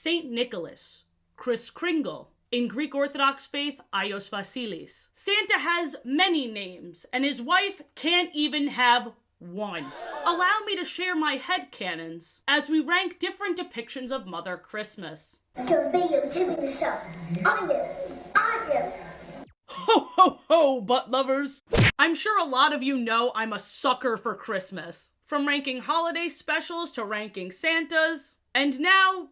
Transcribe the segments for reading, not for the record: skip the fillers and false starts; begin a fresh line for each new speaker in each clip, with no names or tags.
Saint Nicholas, Kris Kringle. In Greek Orthodox faith, Ios Vasilis. Santa has many names, and his wife can't even have one. Allow me to share my headcanons as we rank different depictions of Mother Christmas. Ho ho ho, butt lovers! I'm sure a lot of you know I'm a sucker for Christmas. From ranking holiday specials to ranking Santas, and now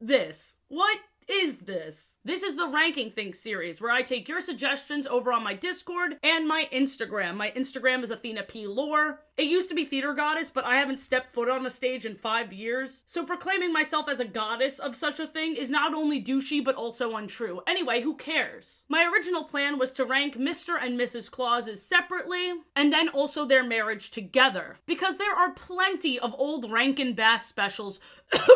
this. What is this? This is the Ranking Things series, where I take your suggestions over on my Discord and my Instagram. My Instagram is Athena P. Lore. It used to be Theater Goddess, but I haven't stepped foot on a stage in 5 years, so proclaiming myself as a goddess of such a thing is not only douchey, but also untrue. Anyway, who cares? My original plan was to rank Mr. and Mrs. Clauses separately, and then also their marriage together, because there are plenty of old Rankin Bass specials,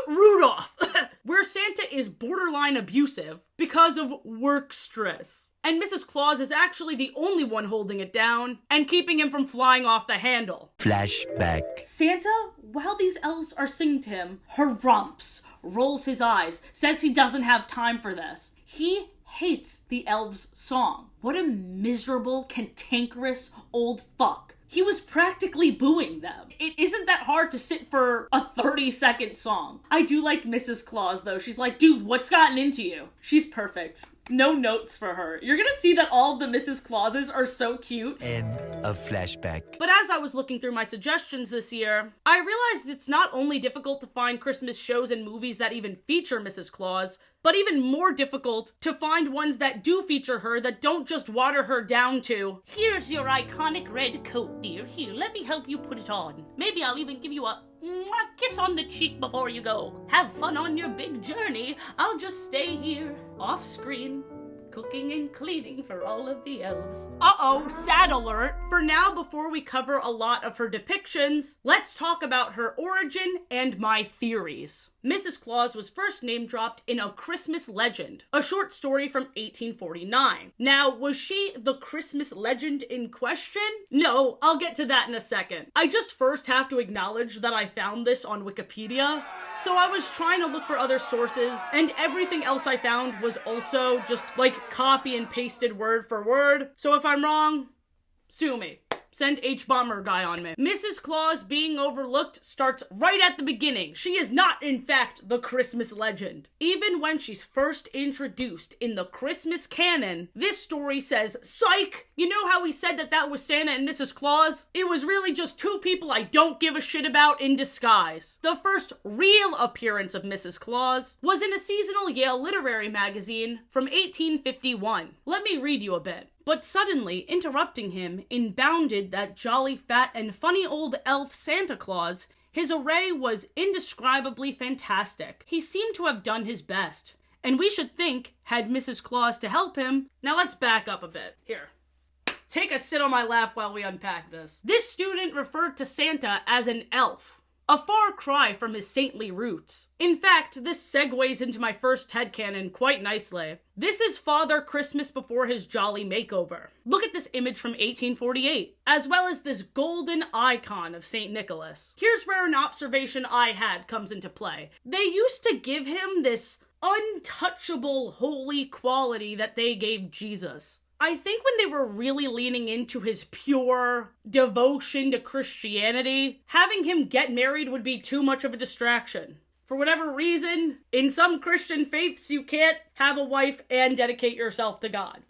Rudolph, where Santa is borderline abusive because of work stress. And Mrs. Claus is actually the only one holding it down and keeping him from flying off the handle.
Flashback.
Santa, while these elves are singing to him, harumphs, rolls his eyes, says he doesn't have time for this. He hates the elves' song. What a miserable, cantankerous old fuck. He was practically booing them. It isn't that hard to sit for a 30-second song. I do like Mrs. Claus, though. She's like, dude, what's gotten into you? She's perfect. No notes for her. You're gonna see that all of the Mrs. Clauses are so cute.
End of flashback.
But as I was looking through my suggestions this year, I realized it's not only difficult to find Christmas shows and movies that even feature Mrs. Claus, but even more difficult to find ones that do feature her that don't just water her down to, here's your iconic red coat, dear. Here, let me help you put it on. Maybe I'll even give you a kiss on the cheek before you go. Have fun on your big journey. I'll just stay here, off screen, cooking and cleaning for all of the elves. Uh-oh, sad alert. For now, before we cover a lot of her depictions, let's talk about her origin and my theories. Mrs. Claus was first name-dropped in A Christmas Legend, a short story from 1849. Now, was she the Christmas legend in question? No, I'll get to that in a second. I just first have to acknowledge that I found this on Wikipedia. So I was trying to look for other sources, and everything else I found was also just like copy and pasted word for word. So if I'm wrong, sue me. Send H-Bomber guy on me. Mrs. Claus being overlooked starts right at the beginning. She is not, in fact, the Christmas legend. Even when she's first introduced in the Christmas canon, this story says, psych! You know how we said that was Santa and Mrs. Claus? It was really just two people I don't give a shit about in disguise. The first real appearance of Mrs. Claus was in a seasonal Yale literary magazine from 1851. Let me read you a bit. But suddenly, interrupting him, in bounded that jolly fat and funny old elf Santa Claus. His array was indescribably fantastic. He seemed to have done his best. And we should think, had Mrs. Claus to help him. Now let's back up a bit. Here. Take a sit on my lap while we unpack this. This student referred to Santa as an elf. A far cry from his saintly roots. In fact, this segues into my first headcanon quite nicely. This is Father Christmas before his jolly makeover. Look at this image from 1848, as well as this golden icon of St. Nicholas. Here's where an observation I had comes into play. They used to give him this untouchable holy quality that they gave Jesus. I think when they were really leaning into his pure devotion to Christianity, having him get married would be too much of a distraction. For whatever reason, in some Christian faiths, you can't have a wife and dedicate yourself to God.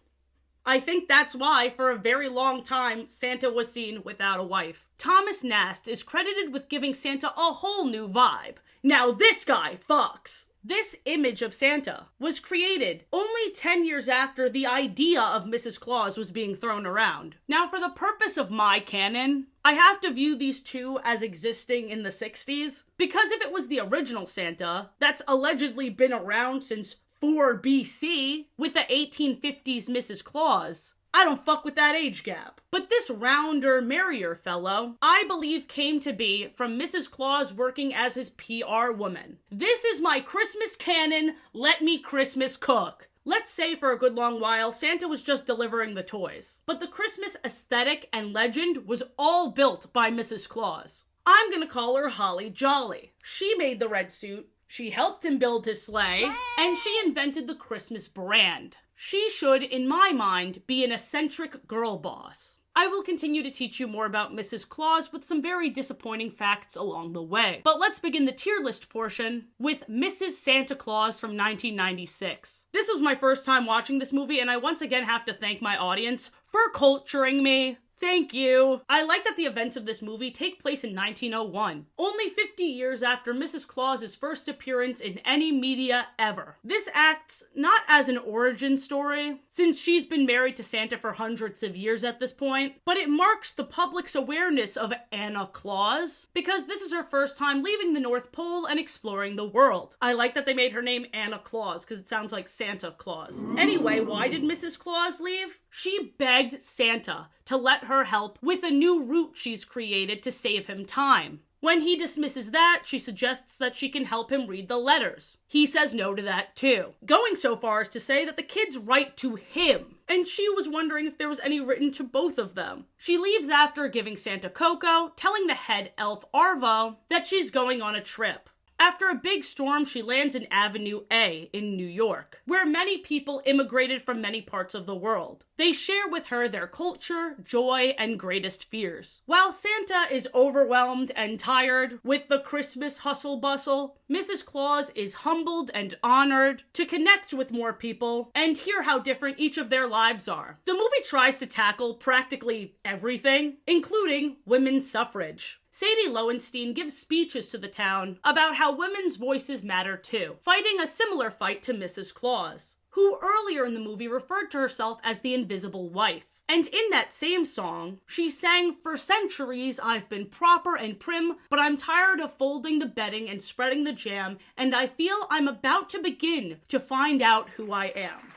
I think that's why, for a very long time, Santa was seen without a wife. Thomas Nast is credited with giving Santa a whole new vibe. Now this guy fucks. This image of Santa was created only 10 years after the idea of Mrs. Claus was being thrown around. Now, for the purpose of my canon, I have to view these two as existing in the 60s, because if it was the original Santa, that's allegedly been around since 4 BC, with the 1850s Mrs. Claus, I don't fuck with that age gap. But this rounder, merrier fellow, I believe came to be from Mrs. Claus working as his PR woman. This is my Christmas canon, let me Christmas cook. Let's say for a good long while, Santa was just delivering the toys. But the Christmas aesthetic and legend was all built by Mrs. Claus. I'm gonna call her Holly Jolly. She made the red suit. She helped him build his sleigh, and she invented the Christmas brand. She should, in my mind, be an eccentric girl boss. I will continue to teach you more about Mrs. Claus with some very disappointing facts along the way. But let's begin the tier list portion with Mrs. Santa Claus from 1996. This was my first time watching this movie, and I once again have to thank my audience for culturing me. Thank you. I like that the events of this movie take place in 1901, only 50 years after Mrs. Claus's first appearance in any media ever. This acts not as an origin story, since she's been married to Santa for hundreds of years at this point, but it marks the public's awareness of Anna Claus, because this is her first time leaving the North Pole and exploring the world. I like that they made her name Anna Claus, because it sounds like Santa Claus. Anyway, why did Mrs. Claus leave? She begged Santa to let her help with a new route she's created to save him time. When he dismisses that, she suggests that she can help him read the letters. He says no to that too, going so far as to say that the kids write to him, and she was wondering if there was any written to both of them. She leaves after giving Santa cocoa, telling the head elf Arvo that she's going on a trip. After a big storm, she lands in Avenue A in New York, where many people immigrated from many parts of the world. They share with her their culture, joy, and greatest fears. While Santa is overwhelmed and tired with the Christmas hustle bustle, Mrs. Claus is humbled and honored to connect with more people and hear how different each of their lives are. The movie tries to tackle practically everything, including women's suffrage. Sadie Lowenstein gives speeches to the town about how women's voices matter too, fighting a similar fight to Mrs. Claus, who earlier in the movie referred to herself as the invisible wife. And in that same song, she sang, "For centuries I've been proper and prim, but I'm tired of folding the bedding and spreading the jam, and I feel I'm about to begin to find out who I am."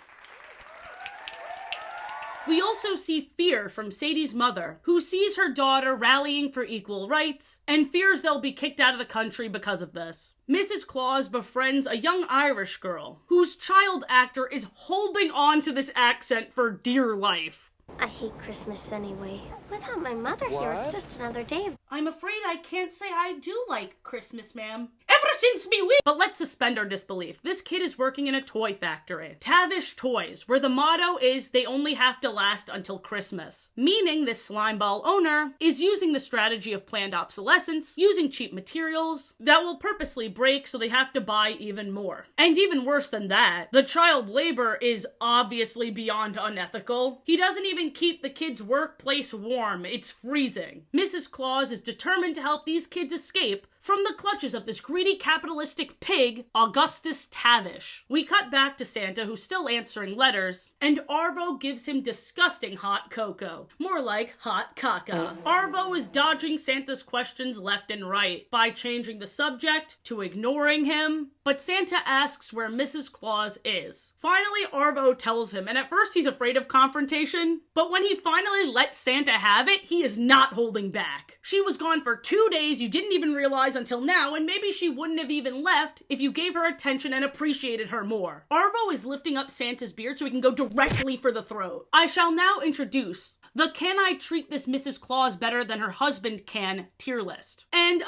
We also see fear from Sadie's mother, who sees her daughter rallying for equal rights and fears they'll be kicked out of the country because of this. Mrs. Claus befriends a young Irish girl, whose child actor is holding on to this accent for dear life.
I hate Christmas anyway. Without my mother here, it's just another day.
I'm afraid I can't say I do like Christmas, ma'am. Ever since me wee. But let's suspend our disbelief. This kid is working in a toy factory, Tavish Toys, where the motto is they only have to last until Christmas. Meaning this slimeball owner is using the strategy of planned obsolescence, using cheap materials that will purposely break so they have to buy even more. And even worse than that, the child labor is obviously beyond unethical. He doesn't even keep the kids' workplace warm. It's freezing. Mrs. Claus is determined to help these kids escape from the clutches of this greedy capitalistic pig, Augustus Tavish. We cut back to Santa, who's still answering letters, and Arvo gives him disgusting hot cocoa. More like hot caca. Arvo is dodging Santa's questions left and right by changing the subject to ignoring him, but Santa asks where Mrs. Claus is. Finally, Arvo tells him, and at first he's afraid of confrontation, but when he finally lets Santa have it, he is not holding back. She was gone for 2 days, you didn't even realize until now, and maybe she wouldn't have even left if you gave her attention and appreciated her more. Arvo is lifting up Santa's beard so he can go directly for the throat. I shall now introduce the Can I Treat This Mrs. Claus Better Than Her Husband Can tier list. And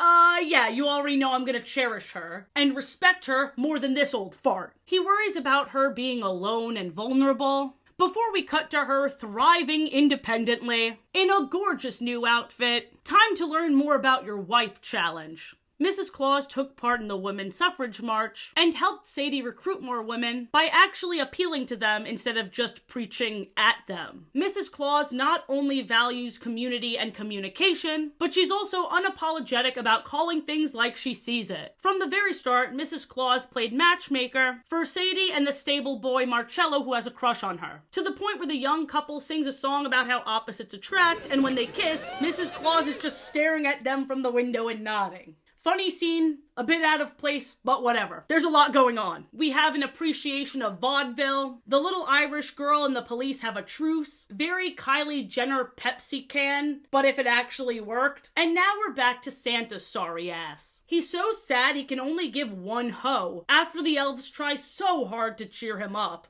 yeah, you already know I'm gonna cherish her and respect her more than this old fart. He worries about her being alone and vulnerable, before we cut to her thriving independently in a gorgeous new outfit. Time to learn more about your wife challenge. Mrs. Claus took part in the Women's Suffrage March and helped Sadie recruit more women by actually appealing to them instead of just preaching at them. Mrs. Claus not only values community and communication, but she's also unapologetic about calling things like she sees it. From the very start, Mrs. Claus played matchmaker for Sadie and the stable boy Marcello, who has a crush on her, to the point where the young couple sings a song about how opposites attract, and when they kiss, Mrs. Claus is just staring at them from the window and nodding. Funny scene, a bit out of place, but whatever. There's a lot going on. We have an appreciation of vaudeville. The little Irish girl and the police have a truce. Very Kylie Jenner Pepsi can, but if it actually worked. And now we're back to Santa's sorry ass. He's so sad he can only give one ho after the elves try so hard to cheer him up.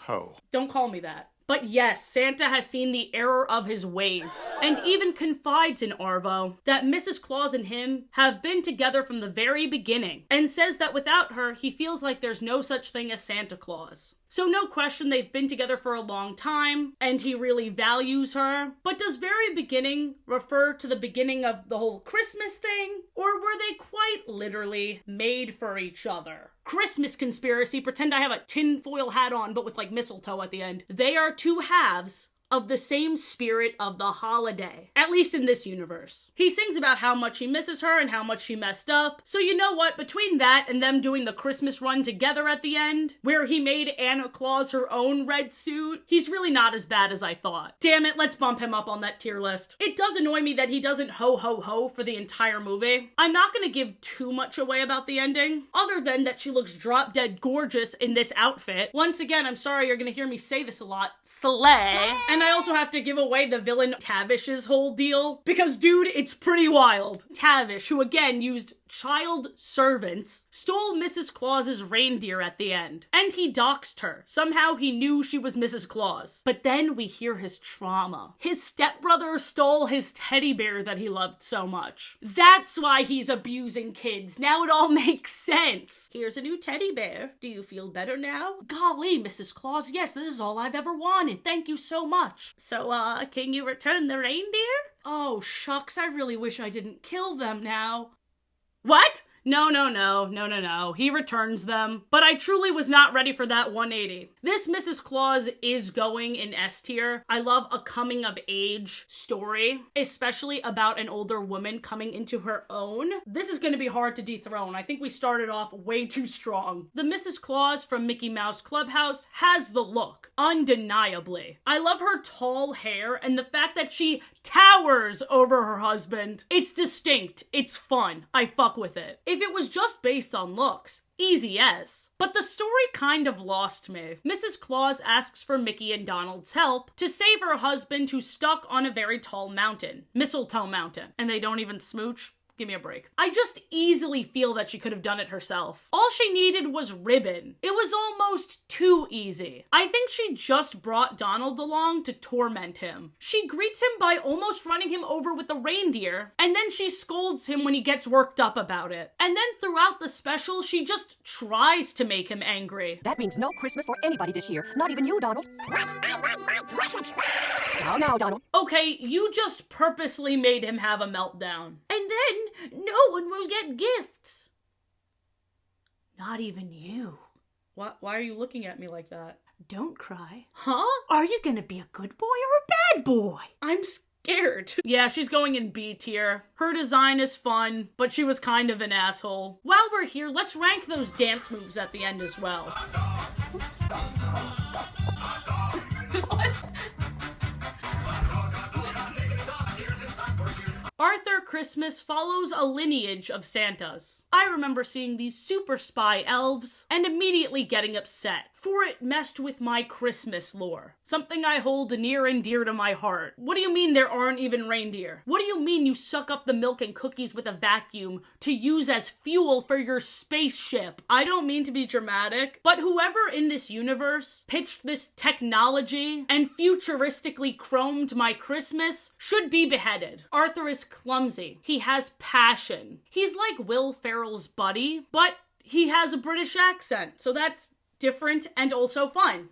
Ho.
Don't call me that. But yes, Santa has seen the error of his ways, and even confides in Arvo that Mrs. Claus and him have been together from the very beginning, and says that without her, he feels like there's no such thing as Santa Claus. So no question they've been together for a long time, and he really values her. But does very beginning refer to the beginning of the whole Christmas thing? Or were they quite literally made for each other? Christmas conspiracy, pretend I have a tinfoil hat on but with like mistletoe at the end. They are two halves of the same spirit of the holiday, at least in this universe. He sings about how much he misses her and how much she messed up. So you know what, between that and them doing the Christmas run together at the end, where he made Anna Claus her own red suit, he's really not as bad as I thought. Damn it, let's bump him up on that tier list. It does annoy me that he doesn't ho ho ho for the entire movie. I'm not gonna give too much away about the ending, other than that she looks drop dead gorgeous in this outfit. Once again, I'm sorry you're gonna hear me say this a lot, slay. And I also have to give away the villain Tavish's whole deal, because dude, it's pretty wild. Tavish, who again used child servants, stole Mrs. Claus's reindeer at the end, and he doxed her. Somehow he knew she was Mrs. Claus. But then we hear his trauma. His stepbrother stole his teddy bear that he loved so much. That's why he's abusing kids. Now it all makes sense. Here's a new teddy bear. Do you feel better now? Golly, Mrs. Claus, yes, this is all I've ever wanted. Thank you so much. So, can you return the reindeer? Oh, shucks, I really wish I didn't kill them now. What? No. He returns them. But I truly was not ready for that 180. This Mrs. Claus is going in S tier. I love a coming of age story, especially about an older woman coming into her own. This is going to be hard to dethrone. I think we started off way too strong. The Mrs. Claus from Mickey Mouse Clubhouse has the look, undeniably. I love her tall hair and the fact that she towers over her husband. It's distinct. It's fun. I fuck with it. If it was just based on looks, easy as. But the story kind of lost me. Mrs. Claus asks for Mickey and Donald's help to save her husband who's stuck on a very tall mountain, Mistletoe Mountain, and they don't even smooch. Give me a break. I just easily feel that she could have done it herself. All she needed was ribbon. It was almost too easy. I think she just brought Donald along to torment him. She greets him by almost running him over with the reindeer, and then she scolds him when he gets worked up about it. And then throughout the special, she just tries to make him angry.
That means no Christmas for anybody this year. Not even you, Donald. Now, Donald.
Okay, you just purposely made him have a meltdown. And then no one will get gifts. Not even you. Why are you looking at me like that? Don't cry. Huh? Are you gonna be a good boy or a bad boy? I'm scared. Yeah, she's going in B tier. Her design is fun, but she was kind of an asshole. While we're here, let's rank those dance moves at the end as well. What? Arthur Christmas follows a lineage of Santas. I remember seeing these super spy elves and immediately getting upset, for it messed with my Christmas lore. Something I hold near and dear to my heart. What do you mean there aren't even reindeer? What do you mean you suck up the milk and cookies with a vacuum to use as fuel for your spaceship? I don't mean to be dramatic, but whoever in this universe pitched this technology and futuristically chromed my Christmas should be beheaded. Arthur is clumsy. He has passion. He's like Will Ferrell's buddy, but he has a British accent, so that's different and also fun.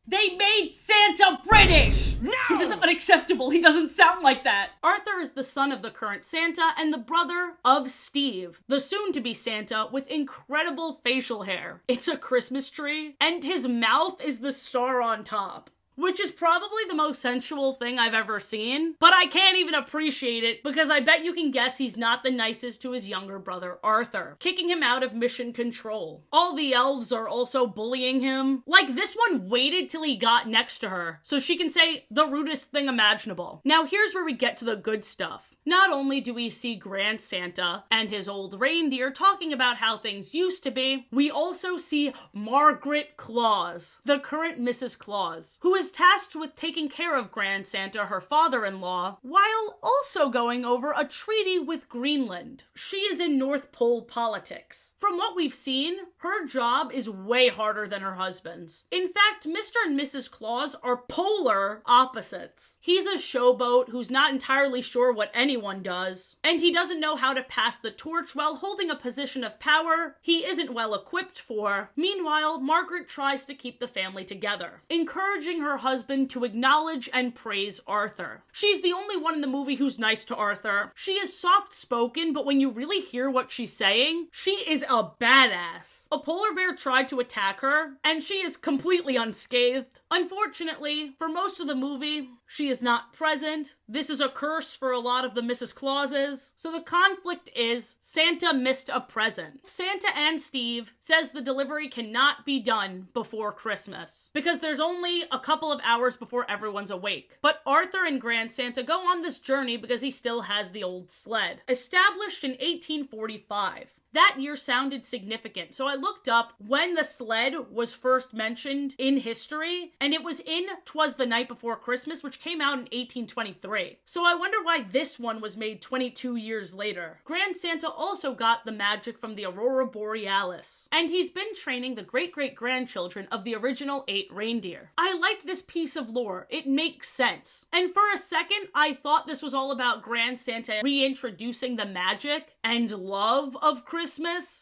They made Santa British! No! This is unacceptable. He doesn't sound like that. Arthur is the son of the current Santa and the brother of Steve, the soon-to-be Santa with incredible facial hair. It's a Christmas tree, and his mouth is the star on top, which is probably the most sensual thing I've ever seen, but I can't even appreciate it because I bet you can guess he's not the nicest to his younger brother, Arthur, kicking him out of mission control. All the elves are also bullying him. Like, this one waited till he got next to her so she can say the rudest thing imaginable. Now here's where we get to the good stuff. Not only do we see Grand Santa and his old reindeer talking about how things used to be, we also see Margaret Claus, the current Mrs. Claus, who is tasked with taking care of Grand Santa, her father-in-law, while also going over a treaty with Greenland. She is in North Pole politics. From what we've seen, her job is way harder than her husband's. In fact, Mr. and Mrs. Claus are polar opposites. He's a showboat who's not entirely sure what anyone does, and he doesn't know how to pass the torch while holding a position of power he isn't well equipped for. Meanwhile, Margaret tries to keep the family together, encouraging her husband to acknowledge and praise Arthur. She's the only one in the movie who's nice to Arthur. She is soft-spoken, but when you really hear what she's saying, she is a badass. A polar bear tried to attack her, and she is completely unscathed. Unfortunately, for most of the movie, she is not present. This is a curse for a lot of the Mrs. Clauses. So the conflict is Santa missed a present. Santa and Steve says the delivery cannot be done before Christmas because there's only a couple of hours before everyone's awake. But Arthur and Grand Santa go on this journey because he still has the old sled. Established in 1845. That year sounded significant, so I looked up when the sled was first mentioned in history, and it was in 'Twas the Night Before Christmas, which came out in 1823. So I wonder why this one was made 22 years later. Grand Santa also got the magic from the Aurora Borealis, and he's been training the great-great-grandchildren of the original 8 reindeer. I like this piece of lore. It makes sense. And for a second, I thought this was all about Grand Santa reintroducing the magic and love of Christmas,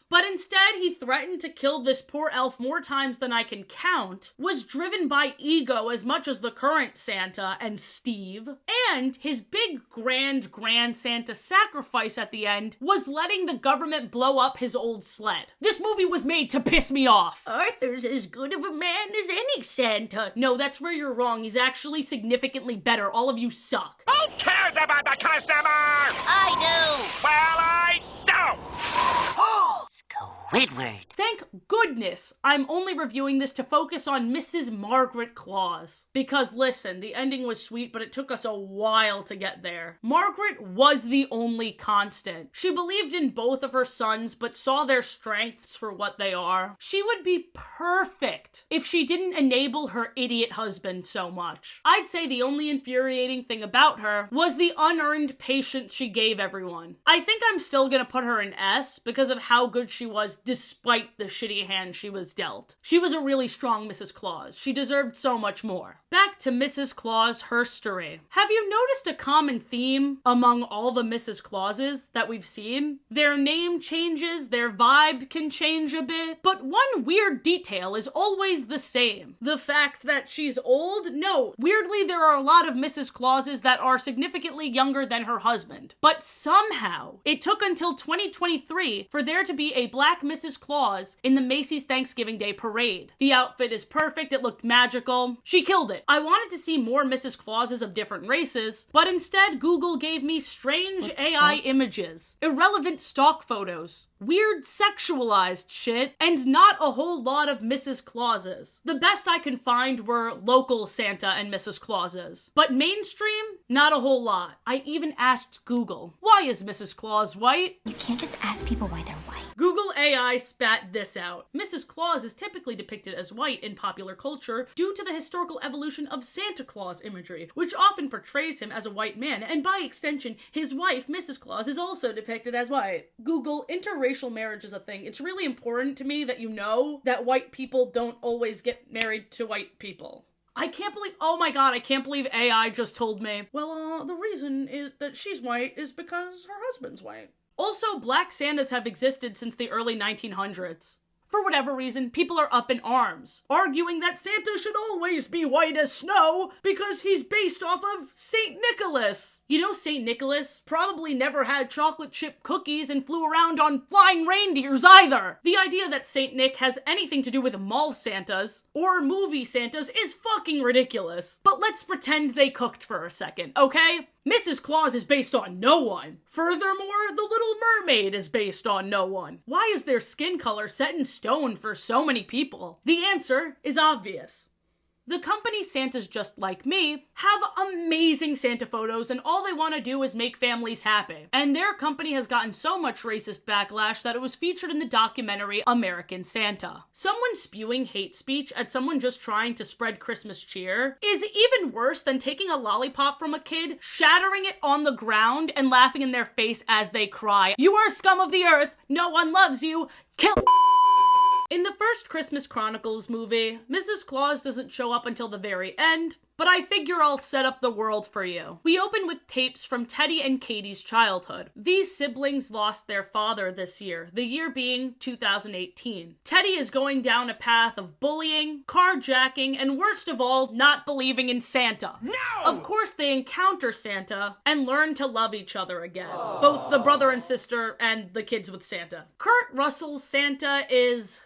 but instead he threatened to kill this poor elf more times than I can count, was driven by ego as much as the current Santa and Steve, and his big Grand Santa sacrifice at the end was letting the government blow up his old sled. This movie was made to piss me off. Arthur's as good of a man as any Santa. No, that's where you're wrong. He's actually significantly better. All of you suck.
Who cares about the customer?
I do.
Well, I don't.
Squidward.
Thank goodness I'm only reviewing this to focus on Mrs. Margaret Claus. Because listen, the ending was sweet, but it took us a while to get there. Margaret was the only constant. She believed in both of her sons, but saw their strengths for what they are. She would be perfect if she didn't enable her idiot husband so much. I'd say the only infuriating thing about her was the unearned patience she gave everyone. I think I'm still gonna put her in S because of how good she was despite the shitty hand she was dealt. She was a really strong Mrs. Claus. She deserved so much more. Back to Mrs. Claus herstory. Have you noticed a common theme among all the Mrs. Clauses that we've seen? Their name changes, their vibe can change a bit, but one weird detail is always the same. The fact that she's old? No. Weirdly, there are a lot of Mrs. Clauses that are significantly younger than her husband. But somehow, it took until 2023 for there to be a black Mrs. Claus in the Macy's Thanksgiving Day Parade. The outfit is perfect, it looked magical. She killed it. I wanted to see more Mrs. Clauses of different races, but instead Google gave me strange AI images, irrelevant stock photos, weird sexualized shit, and not a whole lot of Mrs. Clauses. The best I could find were local Santa and Mrs. Clauses, but mainstream, not a whole lot. I even asked Google, why is Mrs. Claus white?
You can't just ask people why they're white.
Google AI spat this out. Mrs. Claus is typically depicted as white in popular culture due to the historical evolution of Santa Claus imagery, which often portrays him as a white man, and by extension, his wife, Mrs. Claus, is also depicted as white. Google, interracial marriage is a thing. It's really important to me that you know that white people don't always get married to white people. I can't believe, oh my god, I can't believe AI just told me, well, the reason is that she's white is because her husband's white. Also, black Santas have existed since the early 1900s. For whatever reason, people are up in arms, arguing that Santa should always be white as snow because he's based off of St. Nicholas. You know, St. Nicholas probably never had chocolate chip cookies and flew around on flying reindeers either. The idea that St. Nick has anything to do with mall Santas or movie Santas is fucking ridiculous. But let's pretend they cooked for a second, okay? Mrs. Claus is based on no one. Furthermore, The Little Mermaid is based on no one. Why is their skin color set in stone for so many people? The answer is obvious. The company Santa's Just Like Me have amazing Santa photos, and all they want to do is make families happy. And their company has gotten so much racist backlash that it was featured in the documentary American Santa. Someone spewing hate speech at someone just trying to spread Christmas cheer is even worse than taking a lollipop from a kid, shattering it on the ground, and laughing in their face as they cry, "You are scum of the earth! No one loves you! Kill." In the first Christmas Chronicles movie, Mrs. Claus doesn't show up until the very end, but I figure I'll set up the world for you. We open with tapes from Teddy and Katie's childhood. These siblings lost their father this year, the year being 2018. Teddy is going down a path of bullying, carjacking, and worst of all, not believing in Santa.
No!
Of course, they encounter Santa and learn to love each other again. Both the brother and sister and the kids with Santa. Kurt Russell's Santa is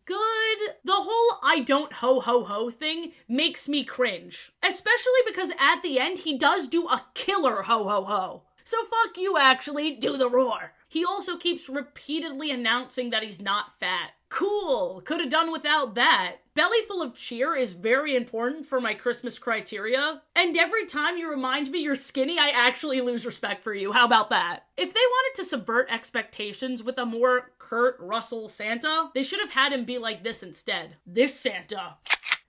good. The whole "I don't ho ho ho" thing makes me cringe. Especially because at the end, he does do a killer ho ho ho. So fuck you, actually, do the roar. He also keeps repeatedly announcing that he's not fat. Cool, could have done without that. Belly full of cheer is very important for my Christmas criteria, and every time you remind me you're skinny, I actually lose respect for you. How about that? If they wanted to subvert expectations with a more Kurt Russell Santa, they should have had him be like this instead. This Santa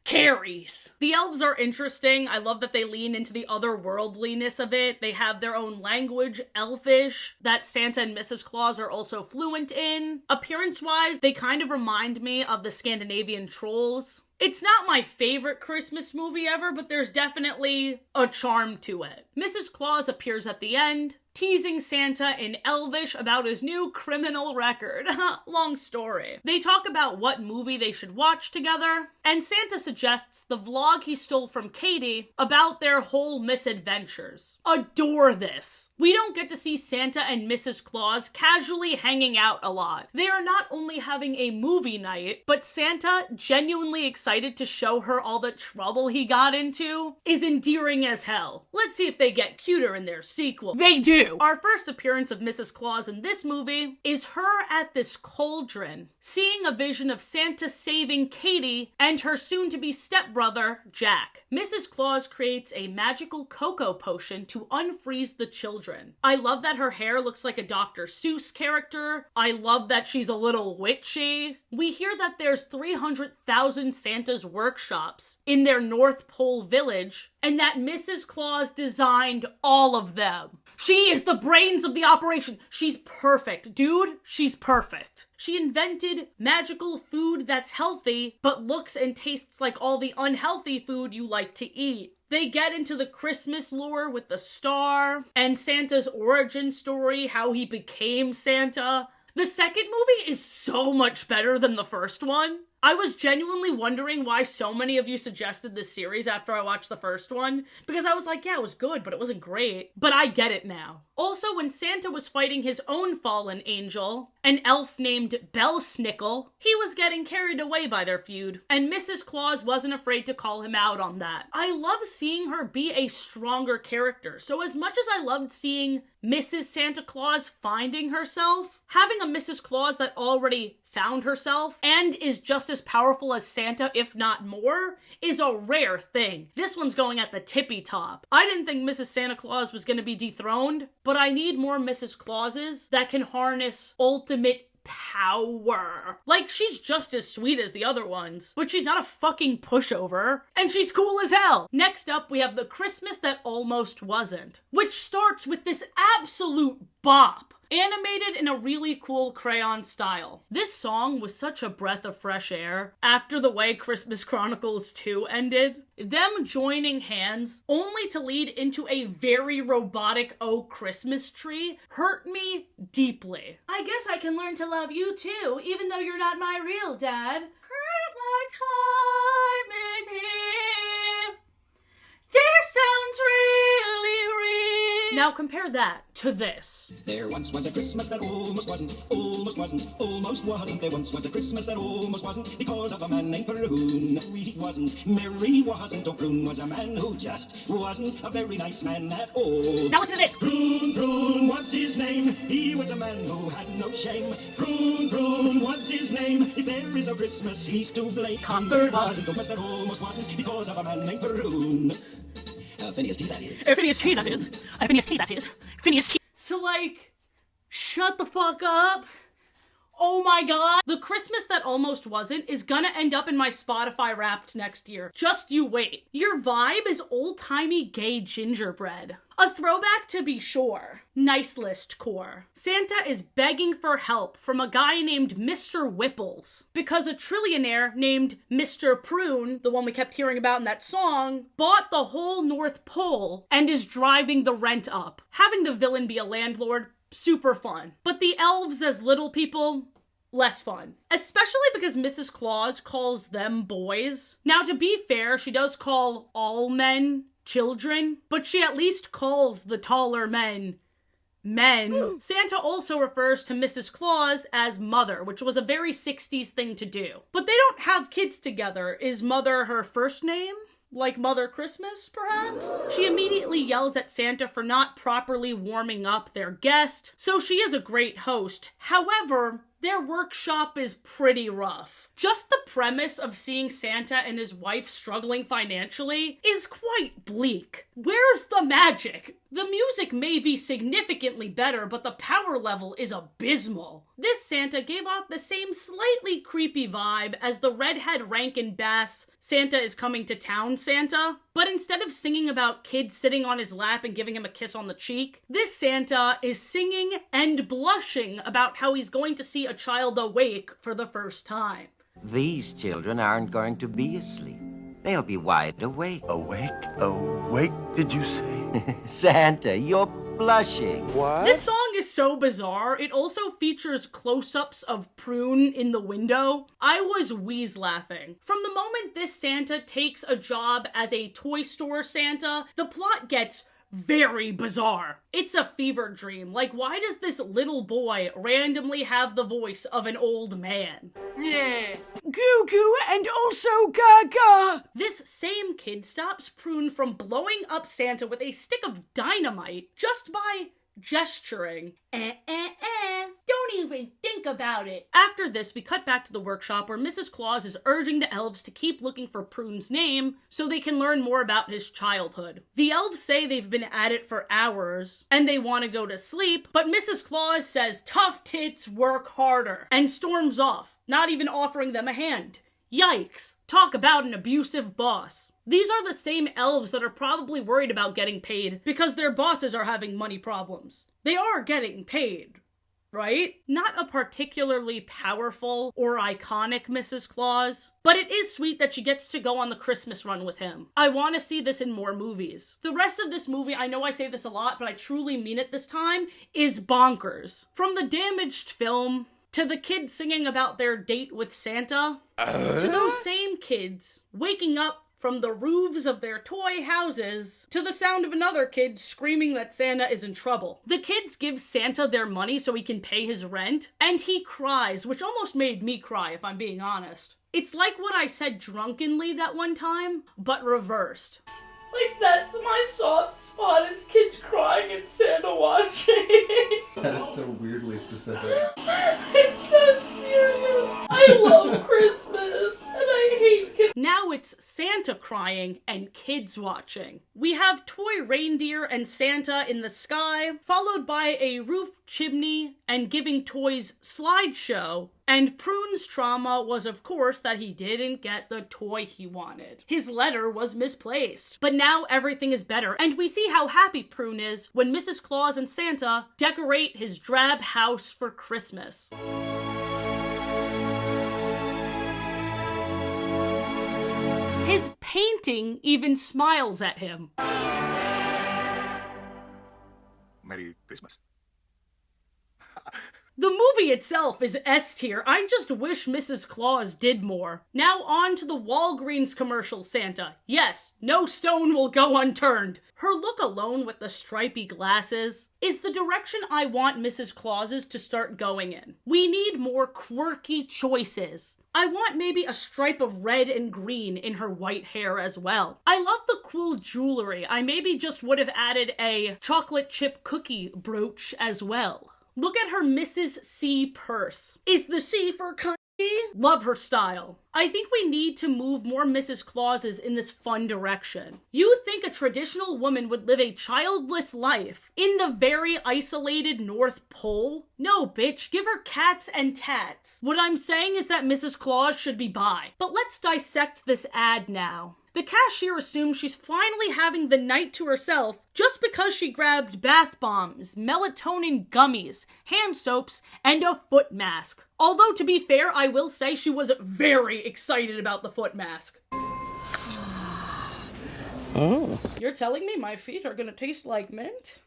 carries. The elves are interesting. I love that they lean into the otherworldliness of it. They have their own language, Elfish, that Santa and Mrs. Claus are also fluent in. Appearance-wise, they kind of remind me of the Scandinavian trolls. It's not my favorite Christmas movie ever, but there's definitely a charm to it. Mrs. Claus appears at the end, teasing Santa in Elvish about his new criminal record. Long story. They talk about what movie they should watch together, and Santa suggests the vlog he stole from Katie about their whole misadventures. Adore this. We don't get to see Santa and Mrs. Claus casually hanging out a lot. They are not only having a movie night, but Santa, genuinely excited to show her all the trouble he got into, is endearing as hell. Let's see if they get cuter in their sequel. They do! Our first appearance of Mrs. Claus in this movie is her at this cauldron, seeing a vision of Santa saving Katie and her soon-to-be stepbrother, Jack. Mrs. Claus creates a magical cocoa potion to unfreeze the children. I love that her hair looks like a Dr. Seuss character. I love that she's a little witchy. We hear that there's 300,000 Santa's workshops in their North Pole village, and that Mrs. Claus designed all of them. She is the brains of the operation. She's perfect. Dude, she's perfect. She invented magical food that's healthy, but looks and tastes like all the unhealthy food you like to eat. They get into the Christmas lore with the star, and Santa's origin story, how he became Santa. The second movie is so much better than the first one. I was genuinely wondering why so many of you suggested this series after I watched the first one, because I was like, yeah, it was good, but it wasn't great. But I get it now. Also, when Santa was fighting his own fallen angel, an elf named Belsnickel, he was getting carried away by their feud, and Mrs. Claus wasn't afraid to call him out on that. I love seeing her be a stronger character, so as much as I loved seeing Mrs. Santa Claus finding herself, having a Mrs. Claus that already found herself and is just as powerful as Santa, if not more, is a rare thing. This one's going at the tippy top. I didn't think Mrs. Santa Claus was going to be dethroned, but I need more Mrs. Clauses that can harness ultimate power. Like, she's just as sweet as the other ones, but she's not a fucking pushover, and she's cool as hell. Next up, we have The Christmas That Almost Wasn't, which starts with this absolute bop, animated in a really cool crayon style. This song was such a breath of fresh air after the way Christmas Chronicles 2 ended. Them joining hands only to lead into a very robotic "Oh Christmas Tree" hurt me deeply. I guess I can learn to love you too, even though you're not my real dad. My time is here. This sounds really Now compare that to this.
There once was a Christmas that almost wasn't, almost wasn't, almost wasn't. There once was a Christmas that almost wasn't, because of a man named Prune. He wasn't, Mary wasn't, oh, Prune was a man who just wasn't a very nice man at all.
Now listen to this.
Prune was his name. He was a man who had no shame. Prune was his name. If there is a Christmas, he's to blame. There wasn't a Christmas that almost wasn't, because of a man named Prune. Phineas T, that is.
Phineas T, that is. Phineas T, that is. Phineas T. So, like, shut the fuck up. Oh my god. The Christmas that almost wasn't is gonna end up in my Spotify Wrapped next year. Just you wait. Your vibe is old-timey gay gingerbread. A throwback to be sure. Nice list core. Santa is begging for help from a guy named Mr. Whipples because a trillionaire named Mr. Prune, the one we kept hearing about in that song, bought the whole North Pole and is driving the rent up. Having the villain be a landlord, super fun. But the elves as little people, less fun. Especially because Mrs. Claus calls them boys. Now, to be fair, she does call all men children, but she at least calls the taller men Santa also refers to Mrs. Claus as mother, which was a very 60s thing to do. But they don't have kids together. Is mother her first name? Like Mother Christmas, perhaps? She immediately yells at Santa for not properly warming up their guest, so she is a great host. However, their workshop is pretty rough. Just the premise of seeing Santa and his wife struggling financially is quite bleak. Where's the magic? The music may be significantly better, but the power level is abysmal. This Santa gave off the same slightly creepy vibe as the redhead Rankin Bass Santa is Coming to Town Santa, but instead of singing about kids sitting on his lap and giving him a kiss on the cheek, this Santa is singing and blushing about how he's going to see a child awake for the first time.
These children aren't going to be asleep. They'll be wide awake.
Awake? Awake, did you say?
Santa, you're blushing.
What?
This song is so bizarre. It also features close-ups of Prune in the window. I was wheeze laughing. From the moment this Santa takes a job as a toy store Santa, the plot gets very bizarre. It's a fever dream. Like, why does this little boy randomly have the voice of an old man?
Yeah.
Goo goo and also gaga. This same kid stops Prune from blowing up Santa with a stick of dynamite just by gesturing. Don't even think about it. After this, we cut back to the workshop where Mrs. Claus is urging the elves to keep looking for Prune's name so they can learn more about his childhood. The elves say they've been at it for hours and they want to go to sleep, but Mrs. Claus says tough tits work harder and storms off, not even offering them a hand. Yikes. Talk about an abusive boss. These are the same elves that are probably worried about getting paid because their bosses are having money problems. They are getting paid, right? Not a particularly powerful or iconic Mrs. Claus, but it is sweet that she gets to go on the Christmas run with him. I want to see this in more movies. The rest of this movie, I know I say this a lot, but I truly mean it this time, is bonkers. From the damaged film, to the kids singing about their date with Santa, to those same kids waking up from the roofs of their toy houses to the sound of another kid screaming that Santa is in trouble. The kids give Santa their money so he can pay his rent, and he cries, which almost made me cry if I'm being honest. It's like what I said drunkenly that one time, but reversed. Like, that's my soft spot, is kids crying and Santa watching.
That is so weirdly specific.
It's so serious. I love Christmas, and I hate kids. Now it's Santa crying and kids watching. We have toy reindeer and Santa in the sky, followed by a roof chimney and giving toys slideshow. And Prune's trauma was, of course, that he didn't get the toy he wanted. His letter was misplaced. But now everything is better, and we see how happy Prune is when Mrs. Claus and Santa decorate his drab house for Christmas. His painting even smiles at him.
Merry Christmas.
The movie itself is S tier. I just wish Mrs. Claus did more. Now on to the Walgreens commercial Santa. Yes, no stone will go unturned. Her look alone with the stripy glasses is the direction I want Mrs. Claus's to start going in. We need more quirky choices. I want maybe a stripe of red and green in her white hair as well. I love the cool jewelry. I maybe just would have added a chocolate chip cookie brooch as well. Look at her Mrs. C purse. Is the C for country? Love her style. I think we need to move more Mrs. Clauses in this fun direction. You think a traditional woman would live a childless life in the very isolated North Pole? No, bitch, give her cats and tats. What I'm saying is that Mrs. Claus should be bi. But let's dissect this ad now. The cashier assumes she's finally having the night to herself just because she grabbed bath bombs, melatonin gummies, hand soaps, and a foot mask. Although, to be fair, I will say she was very excited about the foot mask. Oh. You're telling me my feet are gonna taste like mint?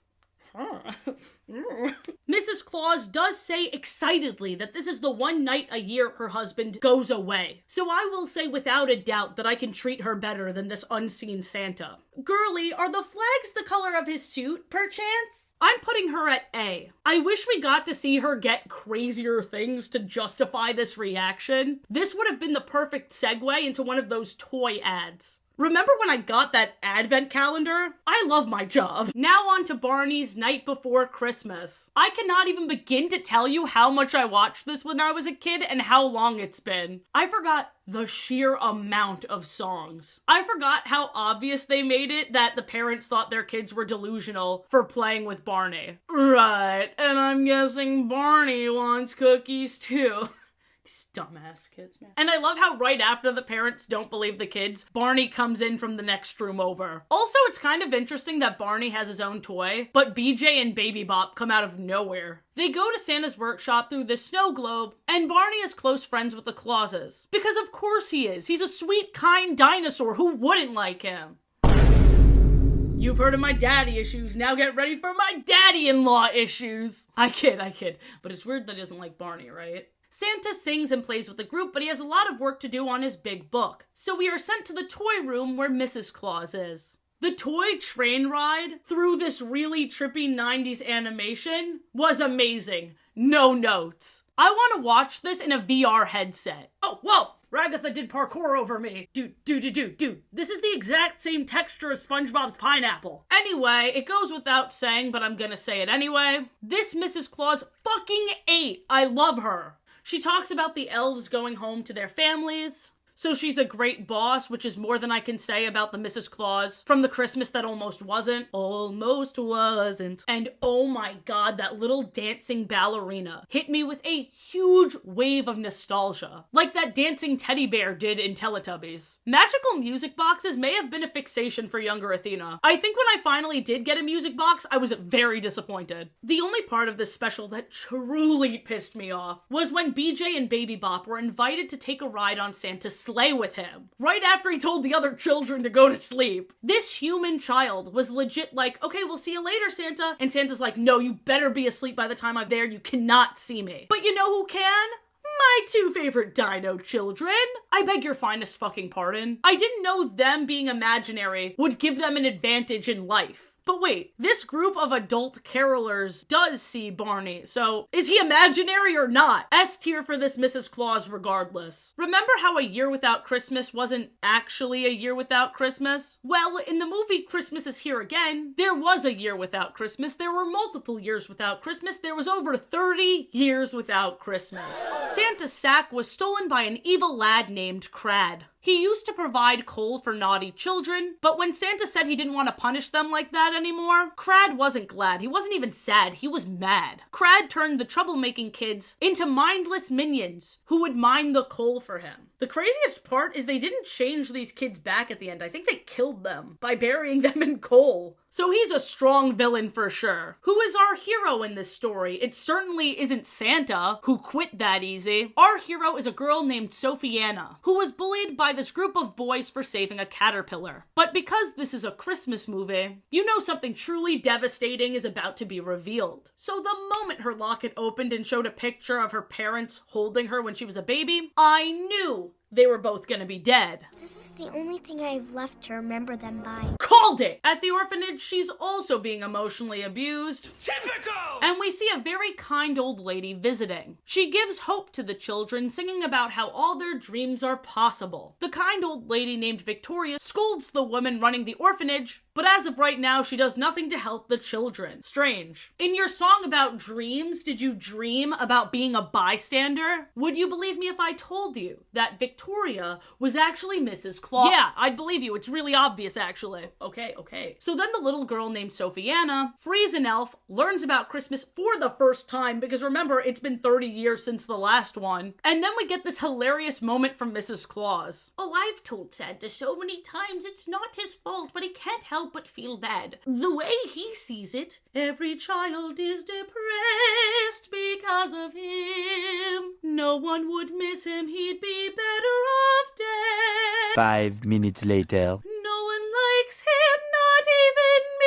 Mrs. Claus does say excitedly that this is the one night a year her husband goes away. So I will say without a doubt that I can treat her better than this unseen Santa. Girly, are the flags the color of his suit, perchance? I'm putting her at A. I wish we got to see her get crazier things to justify this reaction. This would have been the perfect segue into one of those toy ads. Remember when I got that advent calendar? I love my job. Now on to Barney's Night Before Christmas. I cannot even begin to tell you how much I watched this when I was a kid and how long it's been. I forgot the sheer amount of songs. I forgot how obvious they made it that the parents thought their kids were delusional for playing with Barney. Right, and I'm guessing Barney wants cookies too. Dumbass kids, man. And I love how right after the parents don't believe the kids, Barney comes in from the next room over. Also, it's kind of interesting that Barney has his own toy, but BJ and Baby Bop come out of nowhere. They go to Santa's workshop through this snow globe, and Barney is close friends with the Clauses. Because of course he is. He's a sweet, kind dinosaur. Who wouldn't like him? You've heard of my daddy issues, now get ready for my daddy-in-law issues. I kid. But it's weird that he doesn't like Barney, right? Santa sings and plays with the group, but he has a lot of work to do on his big book. So we are sent to the toy room where Mrs. Claus is. The toy train ride through this really trippy 90s animation was amazing. No notes. I want to watch this in a VR headset. Oh, whoa! Ragatha did parkour over me. Dude. This is the exact same texture as SpongeBob's pineapple. Anyway, it goes without saying, but I'm gonna say it anyway. This Mrs. Claus fucking ate. I love her. She talks about the elves going home to their families. So she's a great boss, which is more than I can say about the Mrs. Claus from the Christmas that almost wasn't. Almost wasn't. And oh my god, that little dancing ballerina hit me with a huge wave of nostalgia. Like that dancing teddy bear did in Teletubbies. Magical music boxes may have been a fixation for younger Athena. I think when I finally did get a music box, I was very disappointed. The only part of this special that truly pissed me off was when BJ and Baby Bop were invited to take a ride on Santa's sleigh with him, right after he told the other children to go to sleep. This human child was legit like, okay, we'll see you later, Santa. And Santa's like, no, you better be asleep by the time I'm there. You cannot see me. But you know who can? My two favorite dino children. I beg your finest fucking pardon. I didn't know them being imaginary would give them an advantage in life. But wait, this group of adult carolers does see Barney, so is he imaginary or not? S tier for this Mrs. Claus regardless. Remember how A Year Without Christmas wasn't actually A Year Without Christmas? Well, in the movie Christmas Is Here Again, there was a year without Christmas. There were multiple years without Christmas. There was over 30 years without Christmas. Santa's sack was stolen by an evil lad named Crad. He used to provide coal for naughty children, but when Santa said he didn't want to punish them like that anymore, Crad wasn't glad. He wasn't even sad. He was mad. Crad turned the troublemaking kids into mindless minions who would mine the coal for him. The craziest part is they didn't change these kids back at the end. I think they killed them by burying them in coal. So he's a strong villain for sure. Who is our hero in this story? It certainly isn't Santa, who quit that easy. Our hero is a girl named Sophiana, who was bullied by this group of boys for saving a caterpillar. But because this is a Christmas movie, you know something truly devastating is about to be revealed. So the moment her locket opened and showed a picture of her parents holding her when she was a baby, I knew they were both gonna be dead.
This is the only thing I have left to remember them by.
Called it! At the orphanage, she's also being emotionally abused.
Typical!
And we see a very kind old lady visiting. She gives hope to the children, singing about how all their dreams are possible. The kind old lady named Victoria scolds the woman running the orphanage, but as of right now, she does nothing to help the children. Strange. In your song about dreams, did you dream about being a bystander? Would you believe me if I told you that Victoria was actually Mrs. Claus? Yeah, I'd believe you. It's really obvious, actually. Okay. So then the little girl named Sophiana frees an elf, learns about Christmas for the first time, because remember, it's been 30 years since the last one. And then we get this hilarious moment from Mrs. Claus. Oh, I've told Santa so many times it's not his fault, but he can't help but feel bad. The way he sees it, every child is depressed because of him. No one would miss him, he'd be better off dead.
5 minutes later.
No one likes him, not even me.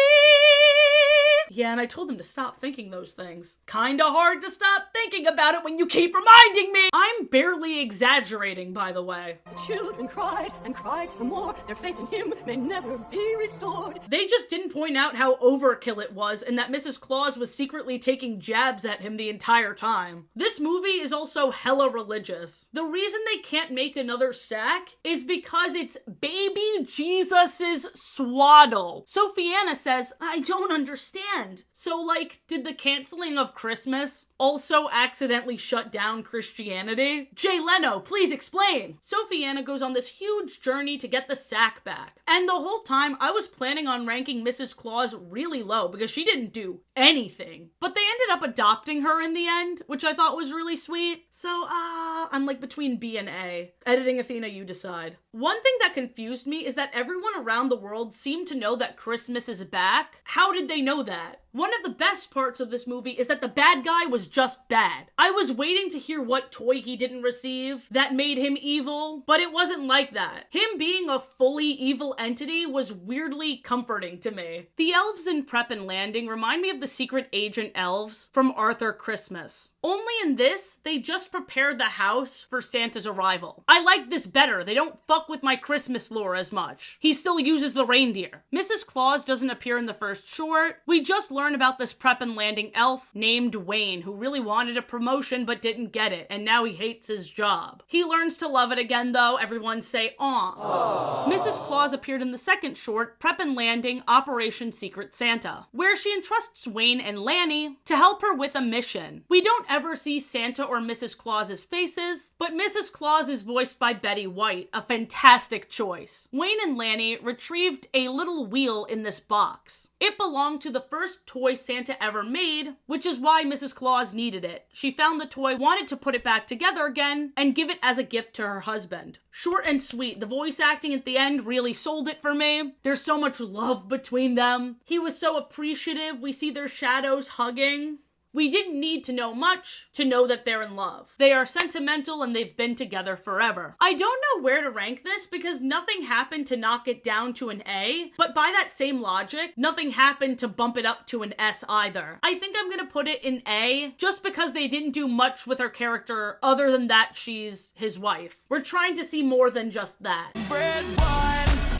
Yeah, and I told him to stop thinking those things. Kinda hard to stop thinking about it when you keep reminding me. I'm barely exaggerating, by the way.
The children cried and cried some more. Their faith in him may never be restored.
They just didn't point out how overkill it was and that Mrs. Claus was secretly taking jabs at him the entire time. This movie is also hella religious. The reason they can't make another sack is because it's baby Jesus's swaddle. Sophiana says, I don't understand. So, like, did the canceling of Christmas also accidentally shut down Christianity? Jay Leno, please explain! Sophiana goes on this huge journey to get the sack back. And the whole time, I was planning on ranking Mrs. Claus really low because she didn't do anything. But they ended up adopting her in the end, which I thought was really sweet. So, I'm like between B and A. Editing Athena, you decide. One thing that confused me is that everyone around the world seemed to know that Christmas is back. How did they know that? One of the best parts of this movie is that the bad guy was just bad. I was waiting to hear what toy he didn't receive that made him evil, but it wasn't like that. Him being a fully evil entity was weirdly comforting to me. The elves in Prep and Landing remind me of the secret agent elves from Arthur Christmas. Only in this, they just prepare the house for Santa's arrival. I like this better. They don't fuck with my Christmas lore as much. He still uses the reindeer. Mrs. Claus doesn't appear in the first short. We just learn about this Prep and Landing elf named Wayne, who really wanted a promotion but didn't get it, and now he hates his job. He learns to love it again, though. Everyone say, aw. Mrs. Claus appeared in the second short, Prep and Landing Operation Secret Santa, where she entrusts Wayne and Lanny to help her with a mission. We don't ever see Santa or Mrs. Claus's faces, but Mrs. Claus is voiced by Betty White, a fantastic choice. Wayne and Lanny retrieved a little wheel in this box. It belonged to the first toy Santa ever made, which is why Mrs. Claus needed it. She found the toy, wanted to put it back together again, and give it as a gift to her husband. Short and sweet. The voice acting at the end really sold it for me. There's so much love between them. He was so appreciative. We see their shadows hugging. We didn't need to know much to know that they're in love. They are sentimental and they've been together forever. I don't know where to rank this because nothing happened to knock it down to an A, but by that same logic, nothing happened to bump it up to an S either. I think I'm gonna put it in A just because they didn't do much with her character other than that she's his wife. We're trying to see more than just that.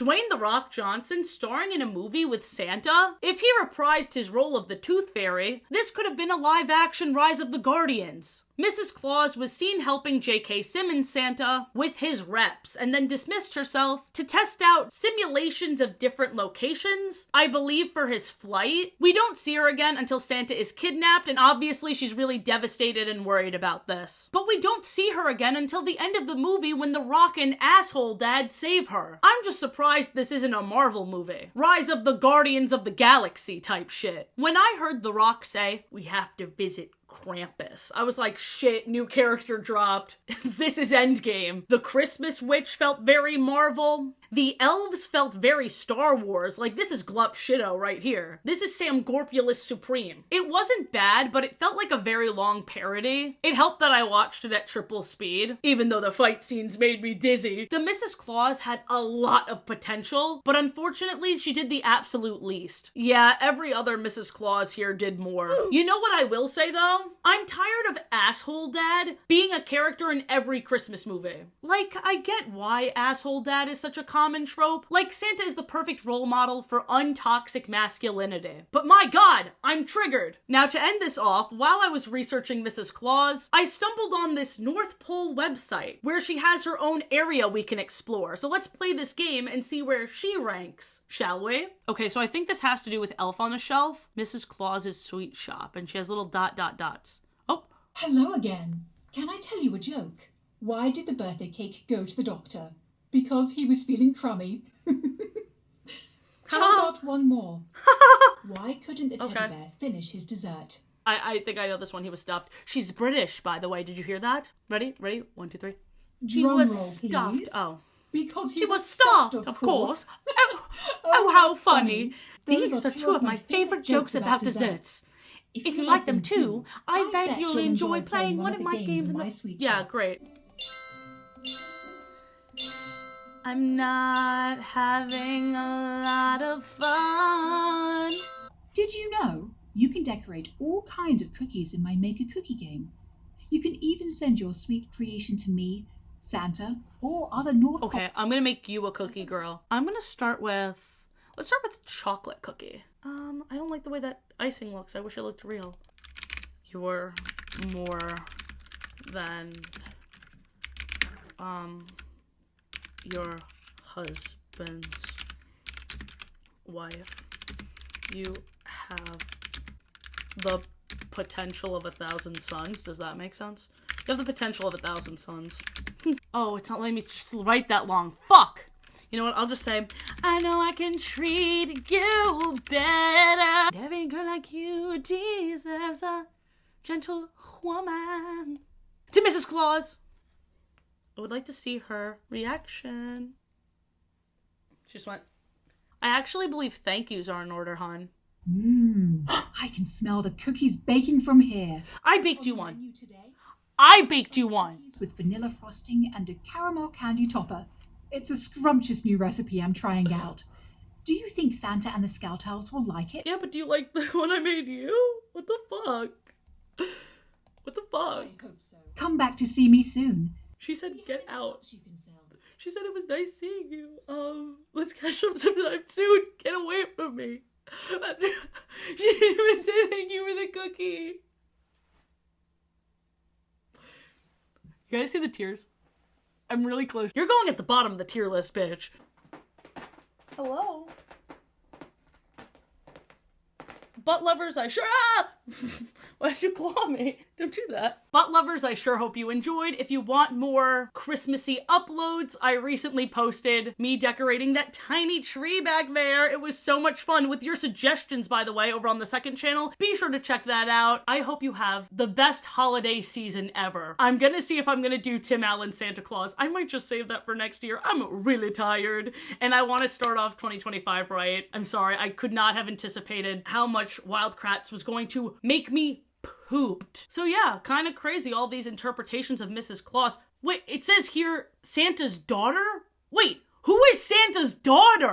Dwayne "The Rock" Johnson starring in a movie with Santa? If he reprised his role of the Tooth Fairy, this could have been a live-action Rise of the Guardians. Mrs. Claus was seen helping J.K. Simmons Santa with his reps and then dismissed herself to test out simulations of different locations, I believe for his flight. We don't see her again until Santa is kidnapped, and obviously she's really devastated and worried about this. But we don't see her again until the end of the movie when The Rock and asshole dad save her. I'm just surprised this isn't a Marvel movie. Rise of the Guardians of the Galaxy type shit. When I heard The Rock say, "We have to visit Krampus. I was like, shit, new character dropped. This is Endgame. The Christmas Witch felt very Marvel. The elves felt very Star Wars. Like, this is Glup Shido right here. This is Sam Gorpulus Supreme. It wasn't bad, but it felt like a very long parody. It helped that I watched it at triple speed, even though the fight scenes made me dizzy. The Mrs. Claus had a lot of potential, but unfortunately, she did the absolute least. Yeah, every other Mrs. Claus here did more. You know what I will say, though? I'm tired of Asshole Dad being a character in every Christmas movie. Like, I get why Asshole Dad is such a common trope. Like, Santa is the perfect role model for untoxic masculinity. But my god, I'm triggered. Now, to end this off, while I was researching Mrs. Claus, I stumbled on this North Pole website where she has her own area we can explore. So let's play this game and see where she ranks, shall we? Okay, so I think this has to do with Elf on a Shelf, Mrs. Claus's sweet shop, and she has little ... Oh.
Hello again. Can I tell you a joke? Why did the birthday cake go to the doctor? Because he was feeling crummy. How about one more? Why couldn't the teddy bear finish his dessert?
I think I know this one. He was stuffed. She's British, by the way. Did you hear that? Ready? 1, 2, 3. He was stuffed.
Please.
Oh.
Because
he was stuffed, of course. Oh, how funny. These are two of my favorite jokes about desserts. If you like them too, I bet you'll enjoy playing one of my games in my sweet shop. Yeah, great. I'm not having a lot of fun.
Did you know you can decorate all kinds of cookies in my Make a Cookie game? You can even send your sweet creation to me, Santa, or other North...
Okay, I'm gonna make you a cookie, girl. I'm gonna start with... Let's start with chocolate cookie. I don't like the way that icing looks. I wish it looked real. You're more than... your husband's wife. You have the potential of 1,000 suns. Does that make sense? You have the potential of 1,000 suns. Oh, it's not letting me write that long. Fuck! You know what? I'll just say, I know I can treat you better. Every girl like you deserves a gentle woman. To Mrs. Claus. I would like to see her reaction. She just went, I actually believe thank yous are in order, hon.
I can smell the cookies baking from here.
I baked you one. I baked you one.
With vanilla frosting and a caramel candy topper. It's a scrumptious new recipe I'm trying out. Do you think Santa and the Scout Elves will like it?
Yeah, but do you like the one I made you? What the fuck? What the fuck?
I hope so. Come back to see me soon.
She said get out. She said it was nice seeing you. Let's catch up sometime soon. Get away from me. She didn't even say thank you for the cookie. You guys see the tears? I'm really close. You're going at the bottom of the tier list, bitch. Hello? Butt lovers, I sure... Ah! Why'd you claw me? Don't do that. Butt lovers, I sure hope you enjoyed. If you want more Christmassy uploads, I recently posted me decorating that tiny tree back there. It was so much fun with your suggestions, by the way, over on the second channel. Be sure to check that out. I hope you have the best holiday season ever. I'm gonna see if I'm gonna do Tim Allen Santa Claus. I might just save that for next year. I'm really tired and I want to start off 2025 right. I'm sorry, I could not have anticipated how much Wild Kratts was going to make me pooped. So yeah, kind of crazy, all these interpretations of Mrs. Claus. Wait, it says here Santa's daughter? Wait, who is Santa's daughter?